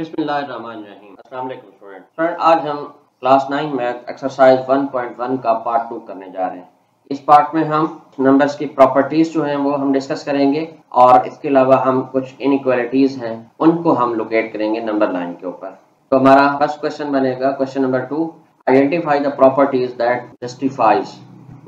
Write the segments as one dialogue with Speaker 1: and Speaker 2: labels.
Speaker 1: बिस्मिल्लाहिर्रहमानिर्रहीम। अस्सलाम वालेकुम स्टूडेंट। आज हम क्लास 9 मैथ एक्सरसाइज 1.1 का पार्ट 2 करने जा रहे हैं। इस पार्ट में हम नंबर्स की प्रॉपर्टीज जो हैं वो हम डिस्कस करेंगे और इसके अलावा हम कुछ इनइक्वालिटीज हैं उनको हम लोकेट करेंगे नंबर लाइन के ऊपर। तो हमारा फर्स्ट क्वेश्चन बनेगा question number 2, identify the properties that justifies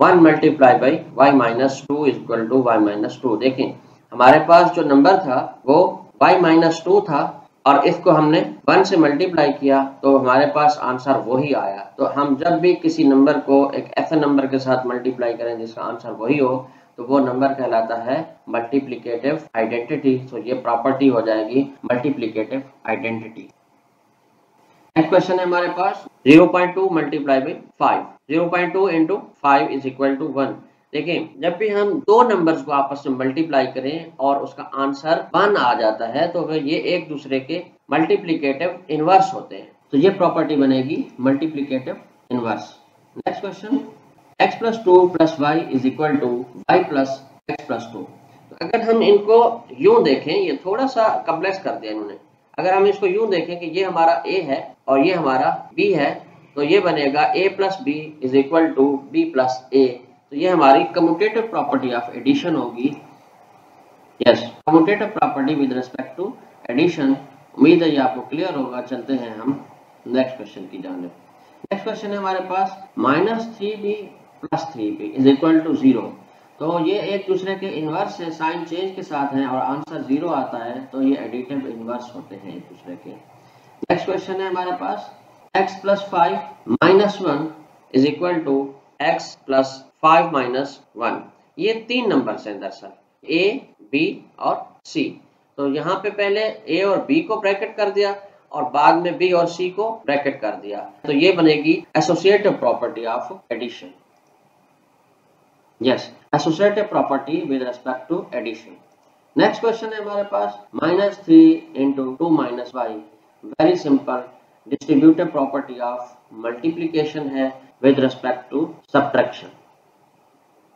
Speaker 1: 1 multiply by y minus 2 is equal to y minus 2। देखें हमारे पास जो नंबर था वो y माइनस 2 था और इसको हमने 1 से मल्टीप्लाई किया तो हमारे पास आंसर वही आया। तो हम जब भी किसी नंबर को एक ऐसे नंबर के साथ मल्टीप्लाई करें जिसका आंसर वही हो तो वो नंबर कहलाता है मल्टीप्लिकेटिव आइडेंटिटी। तो ये प्रॉपर्टी हो जाएगी मल्टीप्लिकेटिव आइडेंटिटी। नेक्स्ट क्वेश्चन है हमारे पास 0.2 multiply by 5। 0.2 into 5 is equal to 1। देखिए जब भी हम दो नंबर्स को आपस में मल्टीप्लाई करें और उसका आंसर 1 आ जाता है तो फिर ये एक दूसरे के मल्टीप्लिकेटिव इनवर्स होते हैं। तो ये प्रॉपर्टी बनेगी multiplicative inverse. Next question x plus 2 plus Y is equal to Y plus X plus 2। तो अगर हम इनको यूं देखें, ये थोड़ा सा कॉम्प्लेक्स कर दिया इन्होंने। अगर हम इसको यूं देखें कि ये हमारा a है और ये हमारा b है तो ये बनेगा a plus B is equal to B plus A. तो ये हमारी कम्यूटेटिव प्रॉपर्टी ऑफ एडिशन होगी। Yes, commutative property with respect to addition. उम्मीद है ये आपको क्लियर होगा। चलते हैं हम नेक्स्ट क्वेश्चन की जानिब। नेक्स्ट क्वेश्चन है हमारे पास -3b plus 3b is equal to 0। तो ये एक दूसरे के इनवर्स है, साइन चेंज के साथ हैं और आंसर 0 आता है तो ये एडिटिव इनवर्स होते हैं एक दूसरे के। नेक्स्ट क्वेश्चन है हमारे पास x plus 5 minus 1 is equal to x plus 5 minus 1। ये तीन नंबर्स हैं दरअसल, a, b और c। तो यहाँ पे पहले a और b को ब्रैकेट कर दिया और बाद में b और c को ब्रैकेट कर दिया। तो ये बनेगी associative property of addition. Yes, associative property with respect to addition. Next question है हमारे पास -3 into 2 minus Y. Very simple distributive property of multiplication है with respect to subtraction.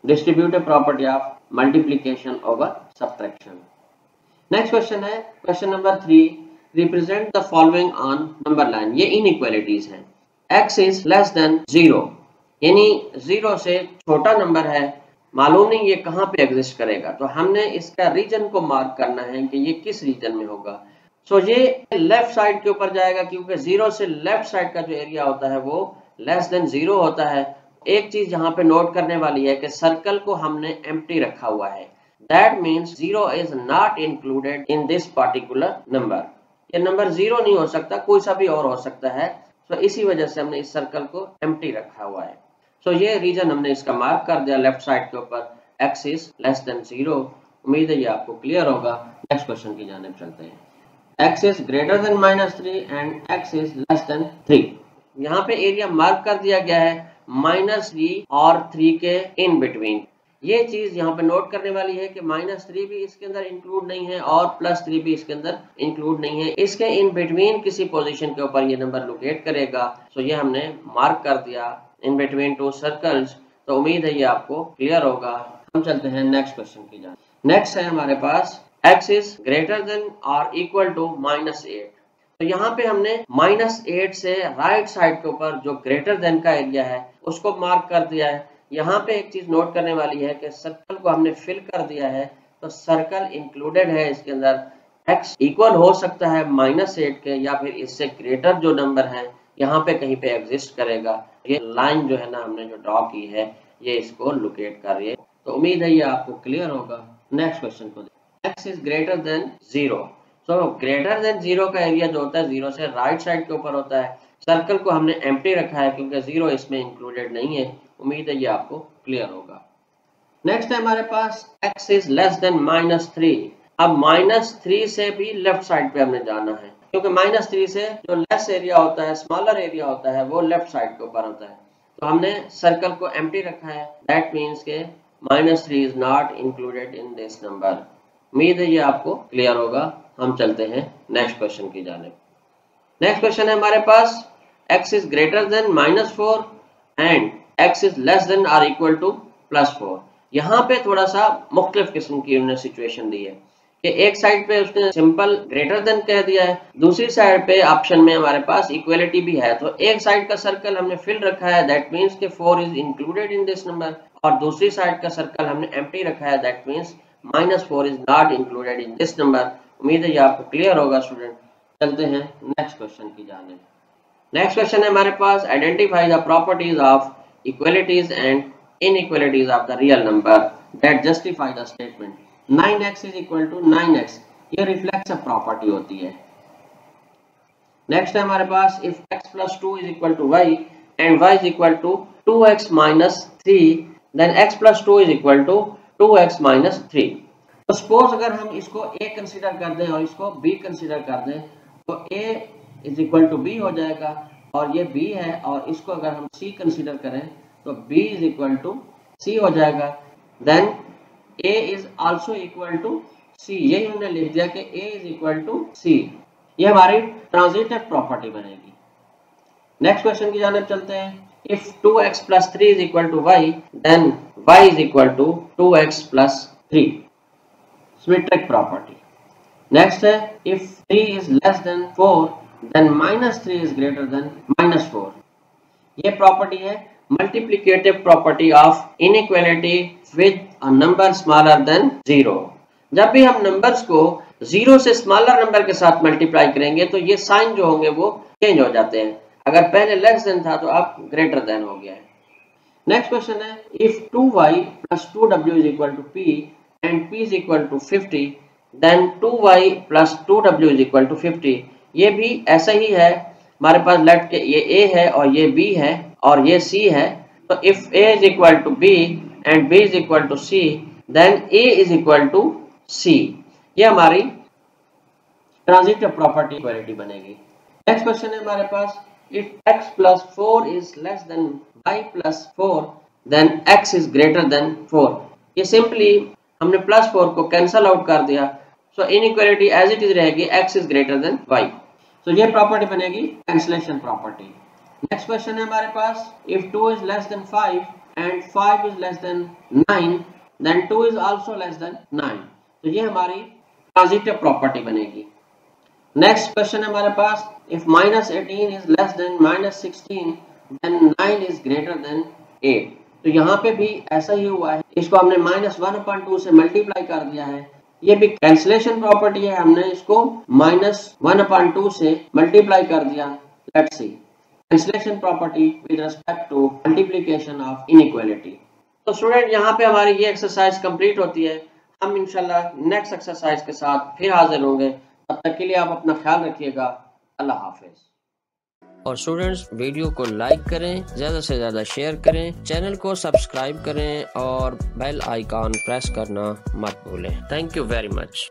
Speaker 1: Distributive property of multiplication over subtraction. Next question है question number 3, represent the following on number line. ये inequalities हैं। x is less than 0 यानी 0 से छोटा number है, मालूम नहीं ये कहाँ पे एग्जिस्ट करेगा। तो हमने इसका रीजन को मार्क करना है कि ये किस रीजन में होगा। सो ये लेफ्ट साइड के ऊपर जाएगा क्योंकि 0 से लेफ्ट साइड का जो एरिया होता है वो लेस देन 0 होता है। एक चीज यहाँ पे नोट करने वाली है कि सर्कल को हमने एम्प्टी रखा हुआ है। That means 0 is not included in this particular number. ये नंबर 0 नहीं हो सकता, कोई सा भी और हो सकता है। तो इसी वजह से हमने इस सर्कल को एम्प्टी रखा हुआ है। सो ये रीजन हमने इसका मार्क कर दिया लेफ्ट साइड के ऊपर, x इज लेस देन 0। उम्मीद है ये आपको क्लियर होगा। नेक्स्ट क्वेश्चन की जानिब चलते हैं। x is greater then -3 and x is less then 3। यहाँ पे एरिया मार्क कर दिया गया है -3 और 3 के इन बिटवीन। ये चीज यहाँ पे नोट करने वाली है कि -3 भी इसके अंदर इंक्लूड नहीं है और +3 भी इसके अंदर इंक्लूड नहीं है। इसके इन बिटवीन किसी पोजीशन के ऊपर ये नंबर लोकेट करेगा। सो ये हमने मार्क कर दिया इन बिटवीन टू सर्कल्स। तो उम्मीद है ये आपको क्लियर होगा। हम चलते हैं नेक्स्ट क्वेश्चन की जानिब। नेक्स्ट है हमारे पास x इज ग्रेटर देन और इक्वल टू -8। तो यहाँ पे हमने -8 से राइट साइड के ऊपर जो ग्रेटर देन का एरिया है उसको मार्क कर दिया है। यहाँ पे एक चीज नोट करने वाली है कि सर्कल को हमने फिल कर दिया है तो सर्कल इंक्लूडेड है इसके अंदर। x इक्वल हो सकता है -8 के या फिर इससे ग्रेटर जो नंबर है यहाँ पे कहीं पे एग्जिस्ट करेगा। ये लाइन जो है ना हमने जो ड्रॉ की है ये इसको लोकेट कर रही है। तो उम्मीद है ये आपको क्लियर होगा। नेक्स्ट क्वेश्चन को x इज ग्रेटर देन 0। तो ग्रेटर देन 0 का एरिया जो होता है 0 से राइट साइड के ऊपर होता है। सर्कल को हमने एम्प्टी रखा है क्योंकि 0 इसमें इंक्लूडेड नहीं है। उम्मीद है ये आपको क्लियर होगा। नेक्स्ट है हमारे पास x इज लेस देन -3। अब -3 से भी लेफ्ट साइड पे हमने जाना है क्योंकि -3 से जो लेस एरिया होता है, स्मॉलर एरिया होता है वो लेफ्ट साइड के ऊपर होता है। तो हमने सर्कल को एम्प्टी रखा है। दैट मीन्स के -3 is not included in this number. उम्मीद है ये आपको क्लियर होगा। हम चलते हैं नेक्स्ट क्वेश्चन की जानिब। नेक्स्ट क्वेश्चन है हमारे पास x is greater than -4 and x is less then और इक्वल टू +4। यहाँ पे थोड़ा सा मुख्तलिफ किस्म की उन्होंने सिचुएशन दी है। कि एक साइड पे उसने सिंपल ग्रेटर देन कह दिया है, दूसरी साइड पे ऑप्शन में हमारे पास इक्वलिटी भी है। तो एक साइड का सर्कल हमने फिल रखा है, दैट मीन्स कि 4 is included in this number, और दूसरी साइड का सर्कल हमने एम्प्टी रखा है, that means -4 is not included in this number. उम्मीद है ये आपको क्लियर होगा स्टूडेंट। चलते हैं नेक्स्ट क्वेश्चन की जानिब। नेक्स्ट क्वेश्चन है हमारे पास, identify the properties of equalities and inequalities of the real number that justify the statement 9x is equal to 9x। ये रिफ्लेक्सिव प्रॉपर्टी होती है। नेक्स्ट है हमारे पास, if x plus 2 is equal to y and y is equal to 2x minus 3 then x plus 2 is equal to 2x minus 3। तो suppose अगर हम इसको a कंसीडर कर दें और इसको b कंसीडर कर दें तो a is equal to b हो जाएगा, और ये b है, और इसको अगर हम c कंसीडर करें तो b is equal to c हो जाएगा। Then a is also equal to c, यही हमने लिख दिया कि a is equal to c। ये हमारी ट्रांजिटिव प्रॉपर्टी बनेगी। नेक्स्ट क्वेश्चन की जानिब चलते हैं। If 2x plus 3 is equal to y then y is equal to 2x plus 3, symmetric property. Next है, if 3 is less than 4 then -3 is greater than -4। ये property है multiplicative property of inequality with a number smaller than 0। जब भी हम numbers को 0 से smaller number के साथ मल्टीप्लाई करेंगे तो ये साइन जो होंगे वो चेंज हो जाते हैं। अगर पहले लेस देन था तो अब ग्रेटर देन हो गया है। नेक्स्ट क्वेश्चन है, if 2y plus 2w is equal to p and p is equal to 50 then 2y plus 2w is equal to 50। ये भी ऐसा ही है, हमारे पास लेट के ये a है और ये b है और ये c है। तो if a is equal to b and b is equal to c then a is equal to c। ये हमारी ट्रांजिटिव प्रॉपर्टी इक्वालिटी बनेगी। नेक्स्ट क्वेश्चन है हमारे पास, if x plus 4 is less than y plus 4 then x is greater than 4। ये simply हमने plus 4 को cancel out कर दिया, so inequality as it is रहेगी, x is greater than y। So ये प्रॉपर्टी बनेगी कैंसलेशन प्रॉपर्टी। नेक्स्ट क्वेश्चन है हमारे पास, if 2 is less than 5 and 5 is less than 9 then 2 is also less than 9। तो ये हमारी ट्रांजिटिव प्रॉपर्टी बनेगी। नेक्स्ट क्वेश्चन है हमारे पास, if -18 is less than -16 then 9 is greater than 8। तो यहाँ पे भी ऐसा ही हुआ है, इसको हमने -1/2 से मल्टीप्लाई कर दिया है। ये भी कैंसलेशन प्रॉपर्टी है, हमने इसको -1/2 से मल्टीप्लाई कर दिया। Let's see cancellation property with respect to multiplication of inequality. तो स्टूडेंट यहाँ पे हमारी ये एक्सरसाइज कंप्लीट होती है। हम इंशाल्लाह नेक्स्ट एक्सरसाइज के साथ फिर हाजिर होंगे। तब तक के लिए आप अपना ख्याल रखिएगा। अल्लाह हाफिज।
Speaker 2: और स्टूडेंट्स, वीडियो को लाइक करें, ज़्यादा से ज़्यादा शेयर करें, चैनल को सब्सक्राइब करें और बेल आइकॉन प्रेस करना मत भूलें। Thank you very much.